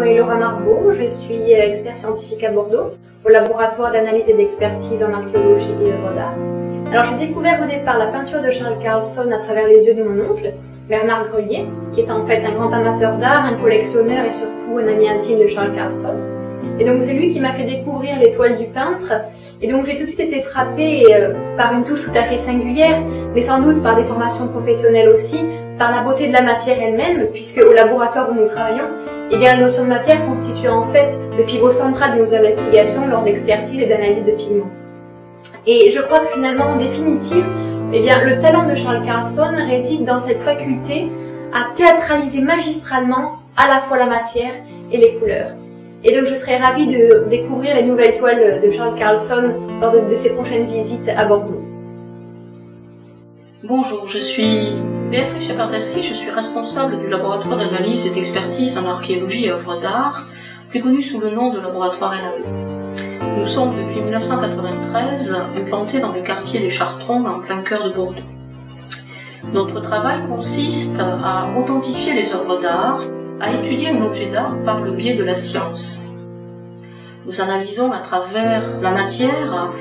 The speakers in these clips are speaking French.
est Laura Marbeau, je suis expert scientifique à Bordeaux, au laboratoire d'analyse et d'expertise en archéologie et œuvres d'art. Alors j'ai découvert au départ la peinture de Charles Carlson à travers les yeux de mon oncle, Bernard Grelier, qui est en fait un grand amateur d'art, un collectionneur et surtout un ami intime de Charles Carlson. Et donc c'est lui qui m'a fait découvrir les toiles du peintre, et donc j'ai tout de suite été frappée par une touche tout à fait singulière, mais sans doute par des formations professionnelles aussi, par la beauté de la matière elle-même, puisque au laboratoire où nous travaillons, eh bien, la notion de matière constitue en fait le pivot central de nos investigations lors d'expertise et d'analyse de pigments. Et je crois que finalement, en définitive, eh bien, le talent de Charles Carlson réside dans cette faculté à théâtraliser magistralement à la fois la matière et les couleurs. Et donc je serais ravie de découvrir les nouvelles toiles de Charles Carlson lors de ses prochaines visites à Bordeaux. Bonjour, je suis Béatrice Chapardassi, je suis responsable du laboratoire d'analyse et d'expertise en archéologie et œuvres d'art, plus connu sous le nom de laboratoire LAE. Nous sommes depuis 1993 implantés dans le quartier des Chartrons, en plein cœur de Bordeaux. Notre travail consiste à authentifier les œuvres d'art, à étudier un objet d'art par le biais de la science. Nous analysons à travers la matière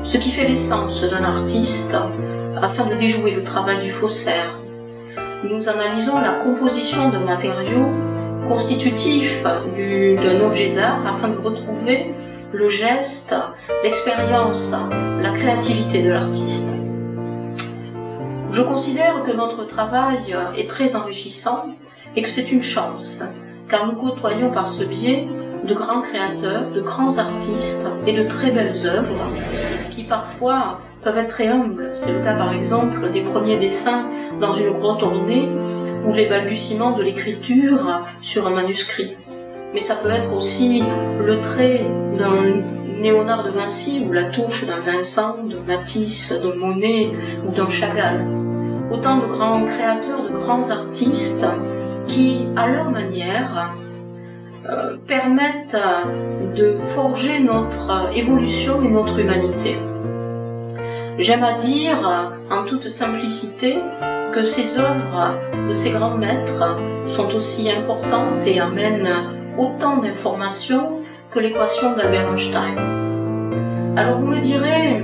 ce qui fait l'essence d'un artiste afin de déjouer le travail du faussaire. Nous analysons la composition d'un matériau constitutif d'un objet d'art afin de retrouver le geste, l'expérience, la créativité de l'artiste. Je considère que notre travail est très enrichissant et que c'est une chance, car nous côtoyons par ce biais de grands créateurs, de grands artistes et de très belles œuvres qui parfois peuvent être très humbles. C'est le cas par exemple des premiers dessins dans une grotte ornée ou les balbutiements de l'écriture sur un manuscrit. Mais ça peut être aussi le trait d'un Léonard de Vinci ou la touche d'un Vincent, de Matisse, de Monet ou d'un Chagall. Autant de grands créateurs, de grands artistes qui, à leur manière, permettent de forger notre évolution et notre humanité. J'aime à dire, en toute simplicité, que ces œuvres de ces grands maîtres sont aussi importantes et amènent autant d'informations que l'équation d'Albert Einstein. Alors vous me direz,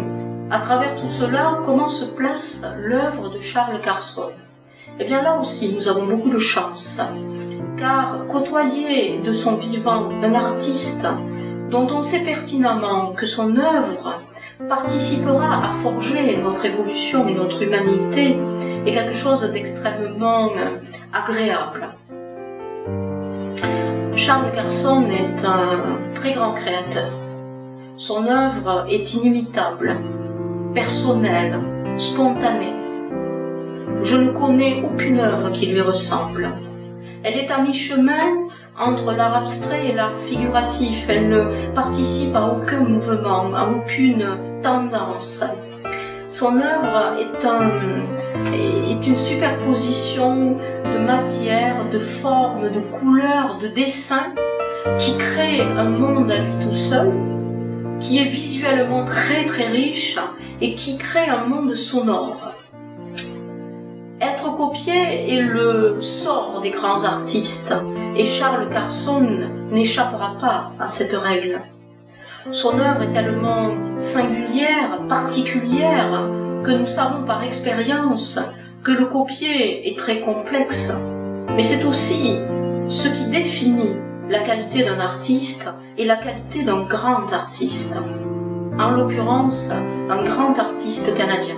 à travers tout cela, comment se place l'œuvre de Charles Carlson? Eh bien là aussi, nous avons beaucoup de chance, car côtoyer de son vivant un artiste dont on sait pertinemment que son œuvre participera à forger notre évolution et notre humanité est quelque chose d'extrêmement agréable. Charles Carlson est un très grand créateur. Son œuvre est inimitable, personnelle, spontanée. Je ne connais aucune œuvre qui lui ressemble. Elle est à mi-chemin entre l'art abstrait et l'art figuratif. Elle ne participe à aucun mouvement, à aucune tendance. Son œuvre est une superposition de matière, de formes, de couleurs, de dessins qui crée un monde à lui tout seul, qui est visuellement très très riche et qui crée un monde sonore. Être copié est le sort des grands artistes et Charles Carlson n'échappera pas à cette règle. Son œuvre est tellement singulière, particulière, que nous savons par expérience que le copier est très complexe. Mais c'est aussi ce qui définit la qualité d'un artiste et la qualité d'un grand artiste. En l'occurrence, un grand artiste canadien.